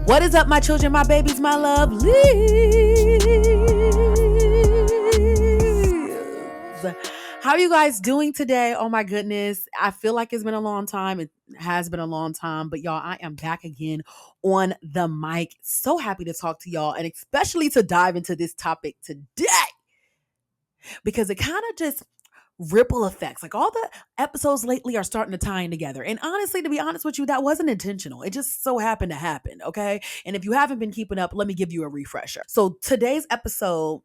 What is up, my children, my babies, my lovelies? How are you guys doing today? Oh my goodness. I feel like it's been a long time. It has been a long time, but y'all, I am back again on the mic. So happy to talk to y'all and especially to dive into this topic today because it kind of just ripple effects. Like all the episodes lately are starting to tie in together. And honestly, to be honest with you, that wasn't intentional. It just so happened to happen. Okay. And if you haven't been keeping up, let me give you a refresher. So today's episode,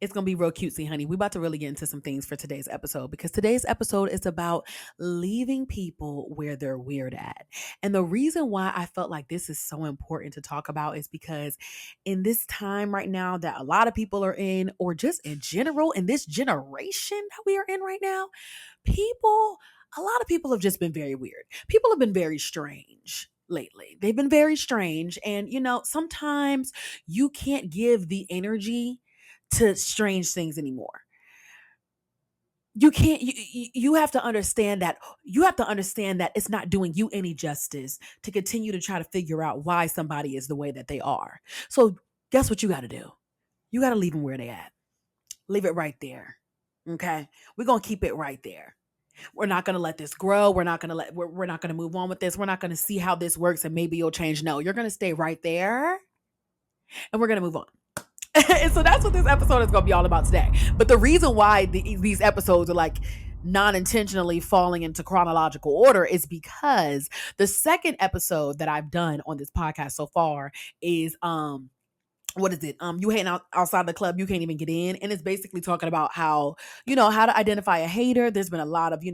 it's going to be real cutesy, honey. We're about to really get into some things for today's episode because today's episode is about leaving people where they're weird at. And the reason why I felt like this is so important to talk about is because in this time right now that a lot of people are in, or just in general, in this generation that we are in right now, a lot of people have just been very weird. People have been very strange lately. They've been very strange. And, sometimes you can't give the energy to strange things anymore. You can't, you have to understand that it's not doing you any justice to continue to try to figure out why somebody is the way that they are. So guess what you got to do? You got to leave them where they at. Leave it right there. Okay. We're going to keep it right there. We're not going to let this grow. We're not going to move on with this. We're not going to see how this works and maybe you'll change. No, you're going to stay right there and we're going to move on. And so that's what this episode is going to be all about today. But the reason why these episodes are like non-intentionally falling into chronological order is because the second episode that I've done on this podcast so far is what is it? You hating outside the club, you can't even get in. And it's basically talking about how to identify a hater. There's been a lot of,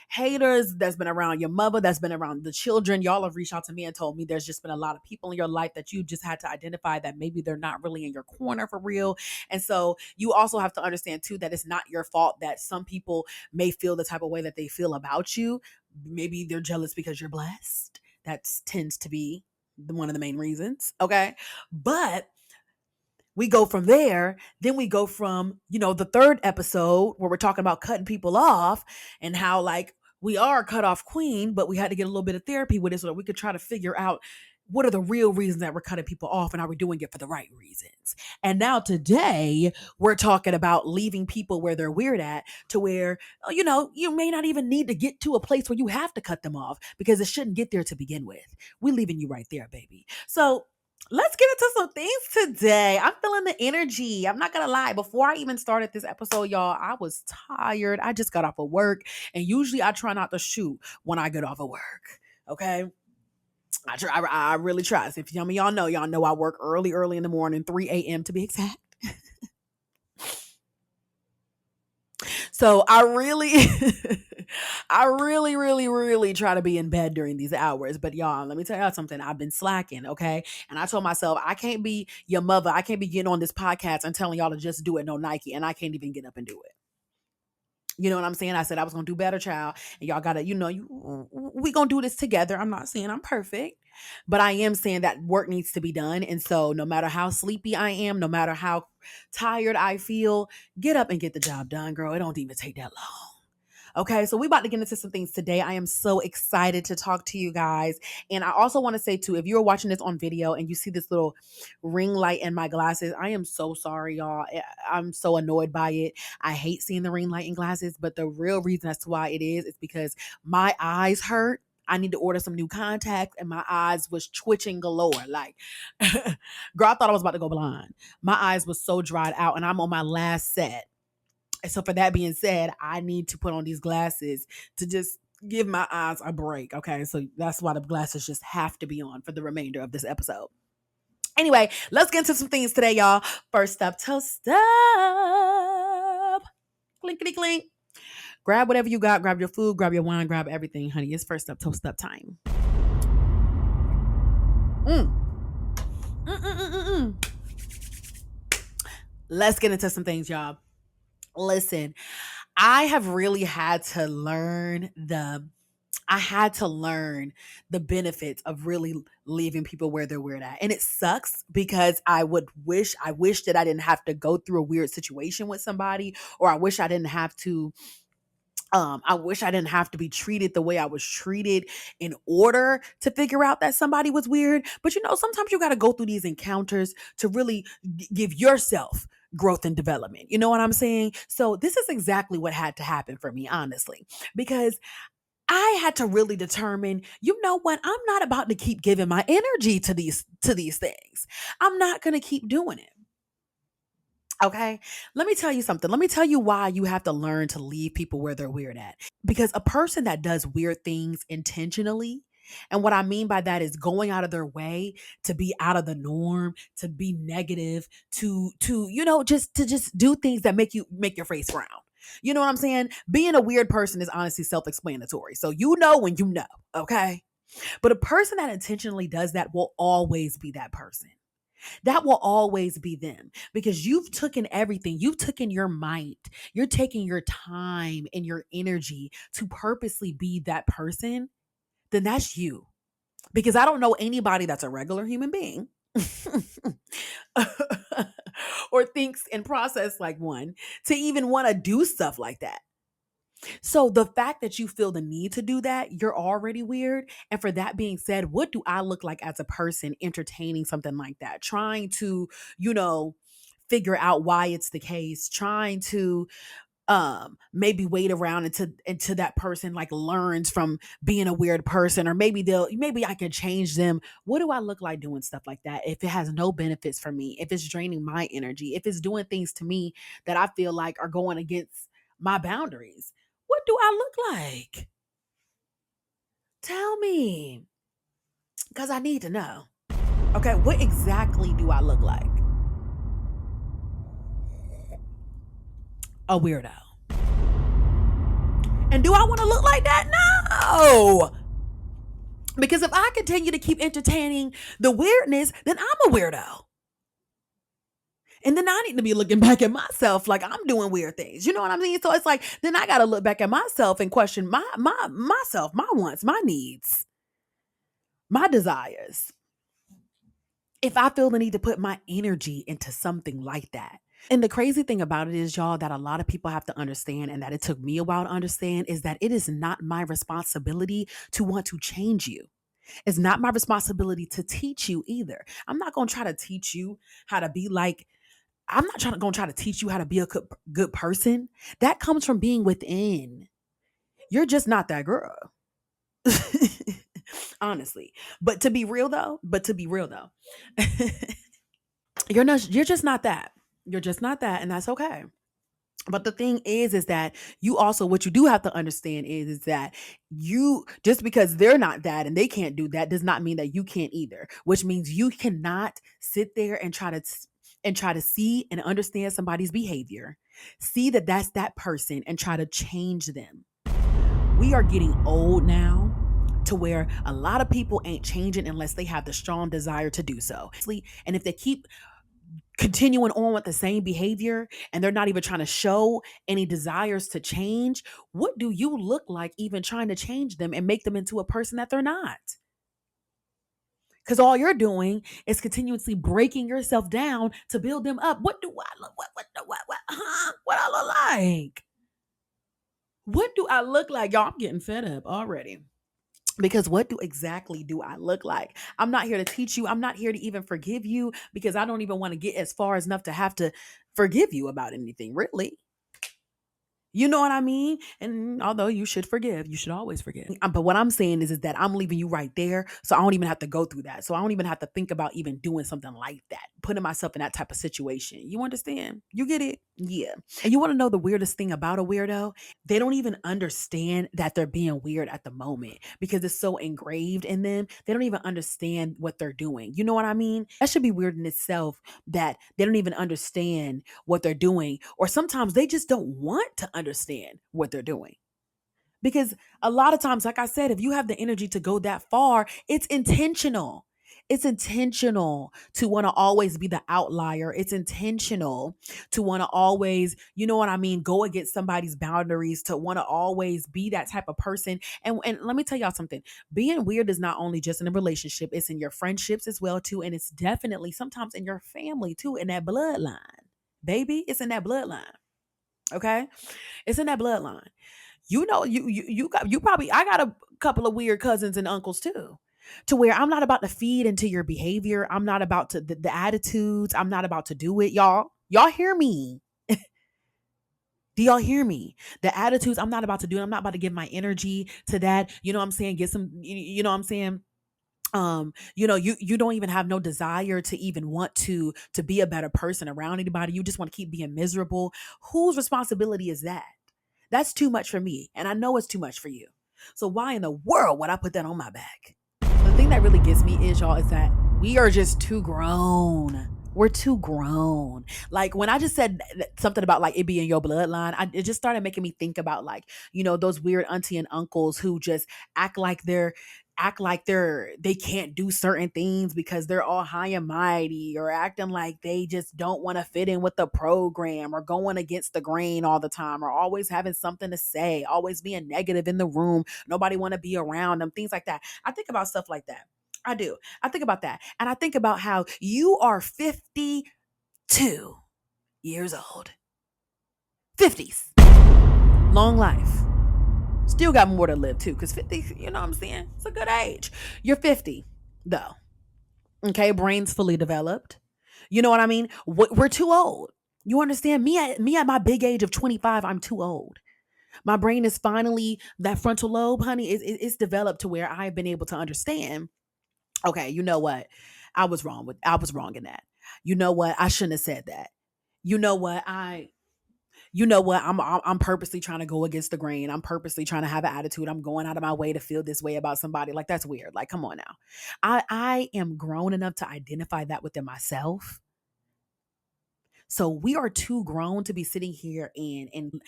haters that's been around your mother, that's been around the children. Y'all have reached out to me and told me there's just been a lot of people in your life that you just had to identify that maybe they're not really in your corner for real. And so you also have to understand too, that it's not your fault that some people may feel the type of way that they feel about you. Maybe they're jealous because you're blessed. That tends to be one of the main reasons. Okay. But we go from there, then we go from, the third episode where we're talking about cutting people off and how like we are a cutoff queen, but we had to get a little bit of therapy with it so that we could try to figure out what are the real reasons that we're cutting people off and are we doing it for the right reasons? And now today we're talking about leaving people where they're weird at to where, you may not even need to get to a place where you have to cut them off because it shouldn't get there to begin with. We're leaving you right there, baby. So let's get into some things today. I'm feeling the energy. I'm not going to lie. Before I even started this episode, y'all, I was tired. I just got off of work. And usually I try not to shoot when I get off of work. Okay. I really try. So if some of y'all know I work early in the morning, 3 a.m. to be exact. So I really, really try to be in bed during these hours. But y'all, let me tell y'all something. I've been slacking, okay? And I told myself, I can't be your mother. I can't be getting on this podcast and telling y'all to just do it, no Nike. And I can't even get up and do it. You know what I'm saying? I said I was going to do better, child. And y'all got to, we going to do this together. I'm not saying I'm perfect, but I am saying that work needs to be done. And so no matter how sleepy I am, no matter how tired I feel, get up and get the job done, girl. It don't even take that long. Okay, so we about to get into some things today. I am so excited to talk to you guys. And I also want to say too, if you're watching this on video and you see this little ring light in my glasses, I am so sorry, y'all. I'm so annoyed by it. I hate seeing the ring light in glasses, but the real reason as to why it is because my eyes hurt. I need to order some new contacts and my eyes was twitching galore. Like, girl, I thought I was about to go blind. My eyes was so dried out and I'm on my last set. So for that being said, I need to put on these glasses to just give my eyes a break. Okay. So that's why the glasses just have to be on for the remainder of this episode. Anyway, let's get into some things today, y'all. First up, toast up. Clinkety clink. Grab whatever you got. Grab your food, grab your wine, grab everything, honey. It's first up, toast up time. Let's get into some things, y'all. Listen, I have really had to learn the benefits of really leaving people where they're weird at. And it sucks because I wish that I didn't have to go through a weird situation with somebody, or I wish I didn't have to I wish I didn't have to be treated the way I was treated in order to figure out that somebody was weird. But sometimes you got to go through these encounters to really give yourself growth and development. You know what I'm saying? So this is exactly what had to happen for me, honestly, because I had to really determine, you know what? I'm not about to keep giving my energy to these things. I'm not going to keep doing it. Okay. Let me tell you something. Let me tell you why you have to learn to leave people where they're weird at. Because a person that does weird things intentionally, and what I mean by that is going out of their way to be out of the norm, to be negative, just do things that make your face frown. You know what I'm saying? Being a weird person is honestly self-explanatory. So you know when you know, okay? But a person that intentionally does that will always be that person. That will always be them because you've taken everything. You've taken your might. You're taking your time and your energy to purposely be that person. Then that's you. Because I don't know anybody that's a regular human being or thinks and process like one to even want to do stuff like that. So the fact that you feel the need to do that, you're already weird. And for that being said, what do I look like as a person entertaining something like that? Trying to, you know, figure out why it's the case, trying to maybe wait around until that person like learns from being a weird person, or maybe I can change them. What do I look like doing stuff like that if it has no benefits for me, if it's draining my energy, if it's doing things to me that I feel like are going against my boundaries? What do I look like? Tell me, because I need to know. Okay, what exactly do I look like? A weirdo. And do I want to look like that? No. Because if I continue to keep entertaining the weirdness, then I'm a weirdo. And then I need to be looking back at myself like I'm doing weird things. You know what I mean? So it's like then I gotta look back at myself and question my myself, my wants, my needs, my desires. If I feel the need to put my energy into something like that. And the crazy thing about it is, y'all, that a lot of people have to understand, and that it took me a while to understand, is that it is not my responsibility to want to change you. It's not my responsibility to teach you either. I'm not going to try to teach you how to be like, I'm not trying to go and try to teach you how to be a good person. That comes from being within. You're just not that girl. Honestly. But to be real though, you're just not that. You're just not that, and that's okay. But the thing is that you also, what you do have to understand is that you, just because they're not that and they can't do that does not mean that you can't either, which means you cannot sit there and try to see and understand somebody's behavior, see that that's that person and try to change them. We are getting old now to where a lot of people ain't changing unless they have the strong desire to do so. And if they keep continuing on with the same behavior and they're not even trying to show any desires to change, what do you look like even trying to change them and make them into a person that they're not? Because all you're doing is continuously breaking yourself down to build them up. What do I look? What I look like? What do I look like? Y'all, I'm getting fed up already. Because what do exactly do I look like? I'm not here to teach you. I'm not here to even forgive you because I don't even want to get as far as enough to have to forgive you about anything, really. You know what I mean? And although you should forgive, you should always forgive. But what I'm saying is that I'm leaving you right there. So I don't even have to go through that. So I don't even have to think about even doing something like that, putting myself in that type of situation. You understand? You get it? Yeah. And you want to know the weirdest thing about a weirdo? They don't even understand that they're being weird at the moment because it's so engraved in them. They don't even understand what they're doing. You know what I mean? That should be weird in itself that they don't even understand what they're doing, or sometimes they just don't want to understand what they're doing. Because a lot of times, like I said, if you have the energy to go that far, it's intentional. It's intentional to want to always be the outlier. It's intentional to want to always, you know what I mean, go against somebody's boundaries, to want to always be that type of person. And let me tell y'all something. Being weird is not only just in a relationship, it's in your friendships as well too, and it's definitely sometimes in your family too, in that bloodline. Baby, it's in that bloodline. Okay? It's in that bloodline. I got a couple of weird cousins and uncles too. To where I'm not about to feed into your behavior. I'm not about to the attitudes. I'm not about to do it, y'all. Y'all hear me? Do y'all hear me? The attitudes, I'm not about to do it. I'm not about to give my energy to that. You know what I'm saying? Get some, you know what I'm saying? You don't even have no desire to even want to be a better person around anybody. You just want to keep being miserable. Whose responsibility is that? That's too much for me, and I know it's too much for you. So why in the world would I put that on my back? The thing that really gets me is, y'all, is that we are just too grown. We're too grown. Like when I just said something about like it being your bloodline, it just started making me think about like, those weird auntie and uncles who just act like they can't do certain things because they're all high and mighty, or acting like they just don't want to fit in with the program, or going against the grain all the time, or always having something to say, always being negative in the room, nobody want to be around them, things like that. I think about stuff like that. I do. I think about that. And I think about how you are 52 years old. 50s. Long life. Still got more to live too, because 50, you know what I'm saying? It's a good age. You're 50, though. Okay, brain's fully developed. You know what I mean? We're too old. You understand? Me at my big age of 25, I'm too old. My brain is finally, that frontal lobe, honey, it's developed to where I've been able to understand. Okay, you know what? I was wrong in that. You know what? I shouldn't have said that. You know what? I'm purposely trying to go against the grain. I'm purposely trying to have an attitude. I'm going out of my way to feel this way about somebody. Like, that's weird. Like, come on now. I am grown enough to identify that within myself. So we are too grown to be sitting here and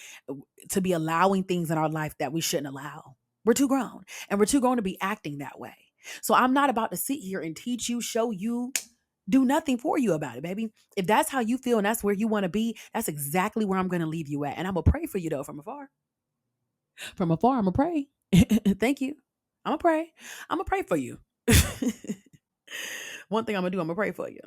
to be allowing things in our life that we shouldn't allow. We're too grown, and we're too grown to be acting that way. So I'm not about to sit here and teach you, show you, do nothing for you about it, baby. If that's how you feel and that's where you want to be, that's exactly where I'm going to leave you at. And I'm going to pray for you, though, from afar. From afar, I'm going to pray. Thank you. I'm going to pray. I'm going to pray for you. One thing I'm going to do, I'm going to pray for you.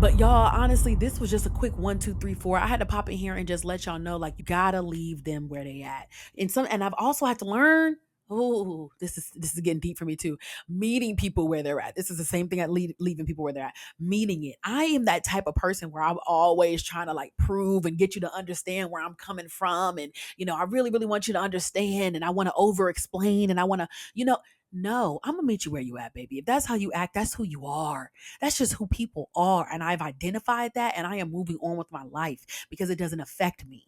But y'all, honestly, this was just a quick 1, 2, 3, 4. I had to pop in here and just let y'all know, like, you gotta leave them where they at. And I've also had to learn. Oh, this is getting deep for me too. Meeting people where they're at. This is the same thing at leaving people where they're at. Meeting it. I am that type of person where I'm always trying to like prove and get you to understand where I'm coming from, and I really, really want you to understand, and I want to over explain, and I want to, no, I'm gonna meet you where you at, baby. If that's how you act, that's who you are. That's just who people are. And I've identified that, and I am moving on with my life because it doesn't affect me.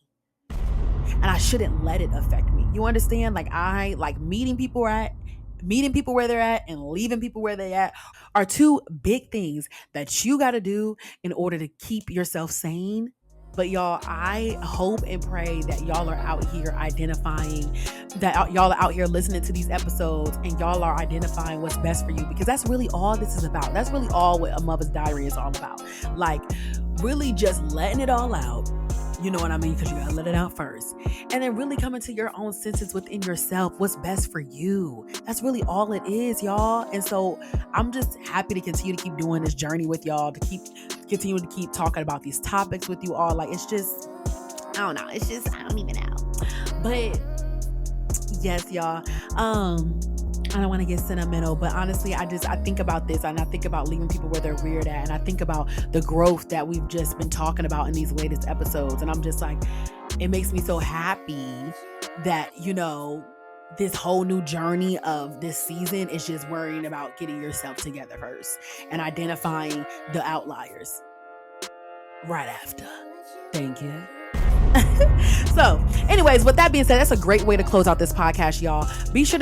And I shouldn't let it affect me. You understand? Like, I like meeting people where they're at and leaving people where they at are two big things that you got to do in order to keep yourself sane. But y'all, I hope and pray that y'all are out here identifying, that y'all are out here listening to these episodes, and y'all are identifying what's best for you, because that's really all this is about. That's really all what A Mother's Diary is all about. Like, really just letting it all out. You know what I mean? Because you gotta let it out first. And then really coming to your own senses within yourself. What's best for you. That's really all it is, y'all. And so I'm just happy to continue to keep doing this journey with y'all, to continue to keep talking about these topics with you all. Like, it's just, I don't know. It's just, I don't even know. But yes, y'all. I don't want to get sentimental, but honestly, I think about this, and I think about leaving people where they're weird at, and I think about the growth that we've just been talking about in these latest episodes, and I'm just like, it makes me so happy that, this whole new journey of this season is just worrying about getting yourself together first and identifying the outliers right after. Thank you. So anyways, with that being said, that's a great way to close out this podcast, y'all. Make sure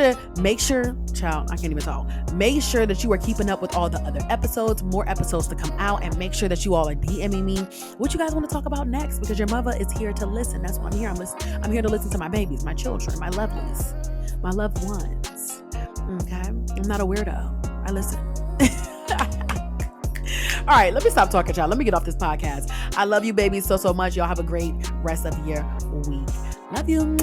that you are keeping up with all the other episodes, more episodes to come out, and make sure that you all are DMing me what you guys want to talk about next, because your mother is here to listen. That's what I'm here. I'm here to listen to my babies, my children, my lovelies, my loved ones. Okay? I'm not a weirdo. I listen. All right, let me stop talking, y'all. Let me get off this podcast. I love you, babies, so, so much. Y'all have a great rest of your week. Love you.